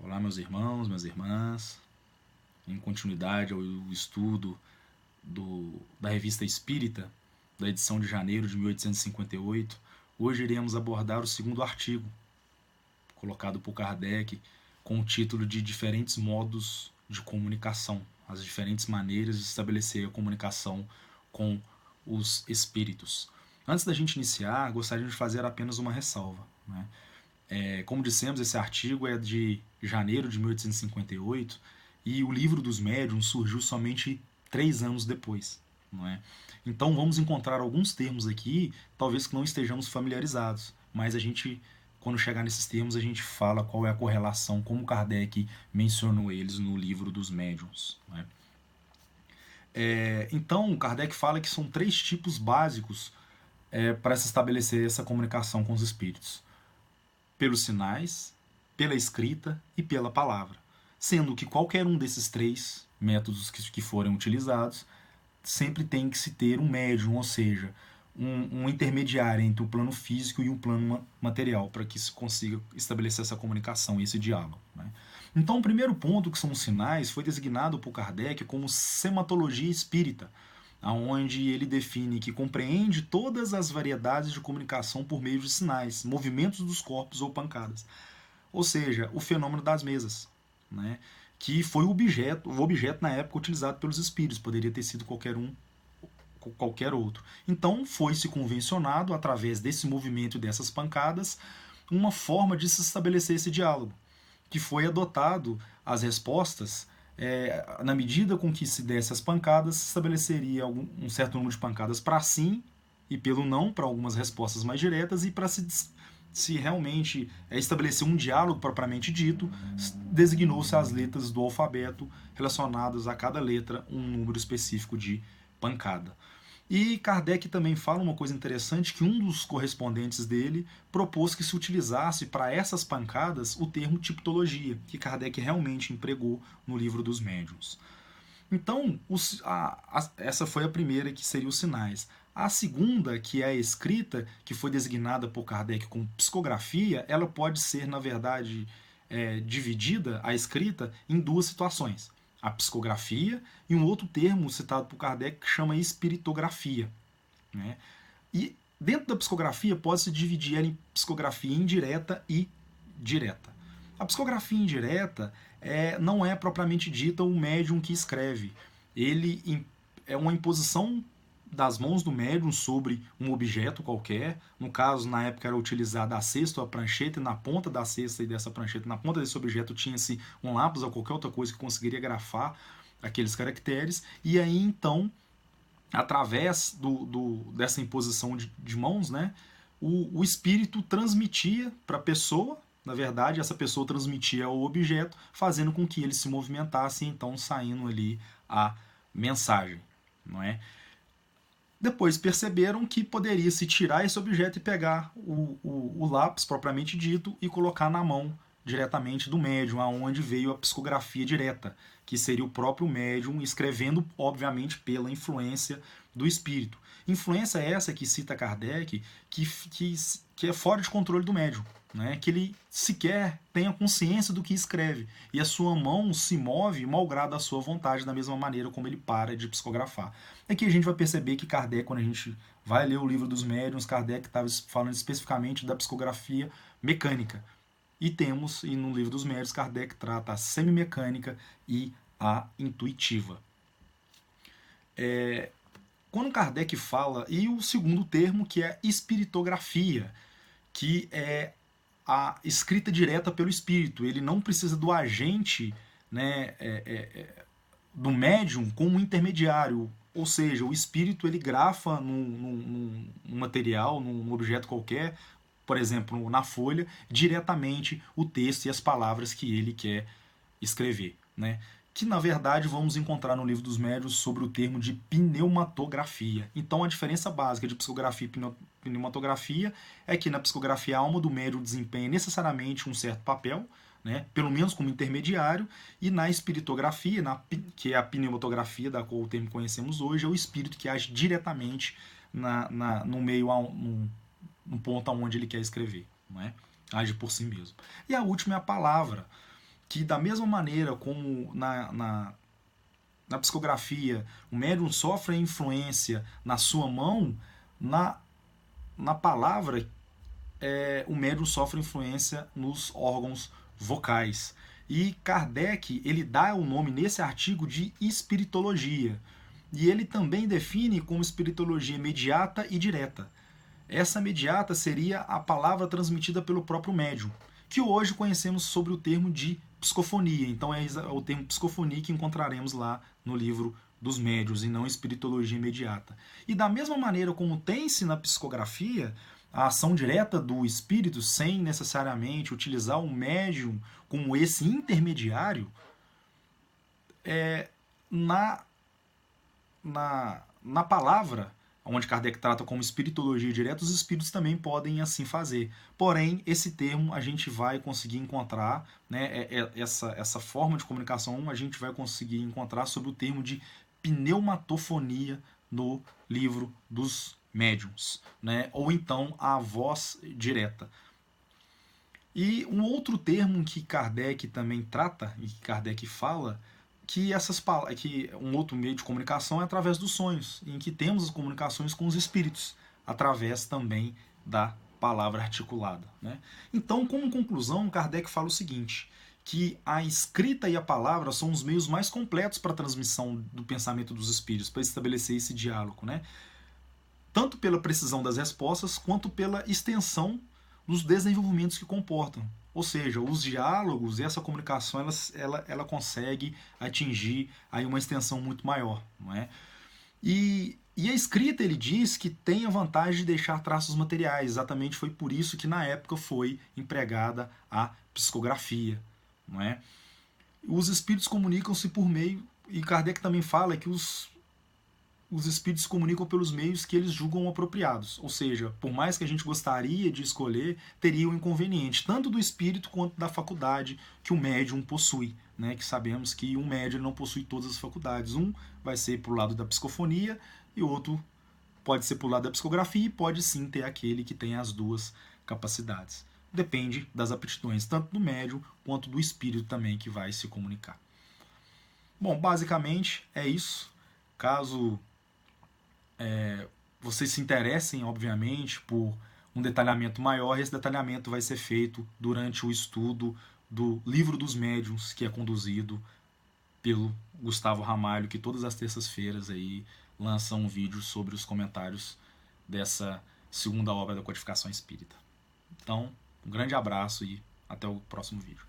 Olá, meus irmãos, minhas irmãs. Em continuidade ao estudo da Revista Espírita, da edição de janeiro de 1858, hoje iremos abordar o segundo artigo, colocado por Kardec, com o título de Diferentes Modos de Comunicação, as diferentes maneiras de estabelecer a comunicação com os espíritos. Antes da gente iniciar, gostaria de fazer apenas uma ressalva, né? Como dissemos, esse artigo é de janeiro de 1858 e o Livro dos Médiuns surgiu somente 3 anos depois. Não é? Então vamos encontrar alguns termos aqui, talvez que não estejamos familiarizados, mas a gente, quando chegar nesses termos, a gente fala qual é a correlação, como Kardec mencionou eles no Livro dos Médiuns. Não é? Então, Kardec fala que são 3 tipos básicos para se estabelecer essa comunicação com os espíritos: pelos sinais, pela escrita e pela palavra, sendo que qualquer um desses 3 métodos que forem utilizados sempre tem que se ter um médium, ou seja, um intermediário entre o plano físico e o plano material, para que se consiga estabelecer essa comunicação e esse diálogo. Né? Então, o primeiro ponto, que são os sinais, foi designado por Kardec como sematologia espírita, onde ele define que compreende todas as variedades de comunicação por meio de sinais, movimentos dos corpos ou pancadas. Ou seja, o fenômeno das mesas, né? Que foi o objeto na época utilizado pelos espíritos, poderia ter sido qualquer outro. Então foi-se convencionado, através desse movimento e dessas pancadas, uma forma de se estabelecer esse diálogo, que foi adotado as respostas. Na medida com que se desse as pancadas, se estabeleceria um certo número de pancadas para sim e pelo não, para algumas respostas mais diretas, e para se realmente estabelecer um diálogo propriamente dito, designou-se as letras do alfabeto relacionadas a cada letra um número específico de pancada. E Kardec também fala uma coisa interessante, que um dos correspondentes dele propôs que se utilizasse para essas pancadas o termo tipologia, que Kardec realmente empregou no Livro dos Médiuns. Então, essa foi a primeira, que seria os sinais. A segunda, que é a escrita, que foi designada por Kardec como psicografia, ela pode ser, na verdade, dividida, a escrita, em 2 situações: a psicografia e um outro termo citado por Kardec que chama espiritografia. Né? E dentro da psicografia pode-se dividir ela em psicografia indireta e direta. A psicografia indireta não é propriamente dita o médium que escreve. Ele é uma imposição das mãos do médium sobre um objeto qualquer. No caso, na época era utilizada a cesta ou a prancheta, e na ponta da cesta e dessa prancheta, na ponta desse objeto, tinha-se um lápis ou qualquer outra coisa que conseguiria grafar aqueles caracteres. E aí, então, através dessa imposição de mãos, né, o espírito transmitia para a pessoa. Na verdade, essa pessoa transmitia ao objeto, fazendo com que ele se movimentasse, e então saindo ali a mensagem. Não é? Depois perceberam que poderia se tirar esse objeto e pegar o lápis propriamente dito e colocar na mão diretamente do médium, aonde veio a psicografia direta, que seria o próprio médium escrevendo, obviamente, pela influência do espírito. Influência essa que cita Kardec, que é fora de controle do médium, né? Que ele sequer tenha consciência do que escreve, e a sua mão se move malgrado a sua vontade, da mesma maneira como ele para de psicografar. Aqui a gente vai perceber que Kardec, quando a gente vai ler o Livro dos Médiuns, Kardec estava falando especificamente da psicografia mecânica. E no Livro dos Médiuns, Kardec trata a semimecânica e a intuitiva. Quando Kardec fala, e o segundo termo, que é espiritografia, que é a escrita direta pelo espírito. Ele não precisa do agente, né, do médium como intermediário. Ou seja, o espírito ele grafa num material, num objeto qualquer, por exemplo, na folha, diretamente o texto e as palavras que ele quer escrever. Né? Que, na verdade, vamos encontrar no Livro dos Médiuns sobre o termo de pneumatografia. Então, a diferença básica de psicografia e pneumatografia é que na psicografia a alma do médium desempenha necessariamente um certo papel, né, pelo menos como intermediário, e na espiritografia, que é a pneumatografia da qual o termo conhecemos hoje, é o espírito que age diretamente no meio, no ponto aonde ele quer escrever. Não é? Age por si mesmo. E a última é a palavra, que da mesma maneira como na psicografia o médium sofre a influência na sua mão, na palavra o médium sofre influência nos órgãos vocais. E Kardec ele dá o nome nesse artigo de espiritologia. E ele também define como espiritologia imediata e direta. Essa imediata seria a palavra transmitida pelo próprio médium, que hoje conhecemos sobre o termo de psicofonia. Então é o termo psicofonia que encontraremos lá no livro dos médiuns e não espiritologia imediata. E da mesma maneira como tem-se na psicografia a ação direta do espírito sem necessariamente utilizar o médium como esse intermediário, na palavra, onde Kardec trata como espiritologia direta, os espíritos também podem assim fazer. Porém, esse termo a gente vai conseguir encontrar, né, essa forma de comunicação a gente vai conseguir encontrar sob o termo de pneumatofonia no livro dos médiuns, né, ou então a voz direta. E um outro termo que Kardec também trata, e que Kardec fala, que um outro meio de comunicação é através dos sonhos, em que temos as comunicações com os espíritos, através também da palavra articulada. Né? Então, como conclusão, Kardec fala o seguinte, que a escrita e a palavra são os meios mais completos para a transmissão do pensamento dos espíritos, para estabelecer esse diálogo, né? Tanto pela precisão das respostas, quanto pela extensão dos desenvolvimentos que comportam. Ou seja, os diálogos e essa comunicação ela consegue atingir aí uma extensão muito maior. Não é? E a escrita, ele diz que tem a vantagem de deixar traços materiais. Exatamente foi por isso que na época foi empregada a psicografia. Não é? Os espíritos comunicam-se por meio, e Kardec também fala que os espíritos se comunicam pelos meios que eles julgam apropriados. Ou seja, por mais que a gente gostaria de escolher, teria um inconveniente, tanto do espírito quanto da faculdade que o médium possui. Né? Que sabemos que um médium não possui todas as faculdades. Um vai ser para o lado da psicofonia e o outro pode ser para o lado da psicografia e pode sim ter aquele que tem as duas capacidades. Depende das aptidões, tanto do médium quanto do espírito também que vai se comunicar. Bom, basicamente é isso. Caso vocês se interessem, obviamente, por um detalhamento maior, esse detalhamento vai ser feito durante o estudo do Livro dos Médiuns, que é conduzido pelo Gustavo Ramalho, que todas as terças-feiras aí lança um vídeo sobre os comentários dessa segunda obra da codificação espírita. Então, um grande abraço e até o próximo vídeo.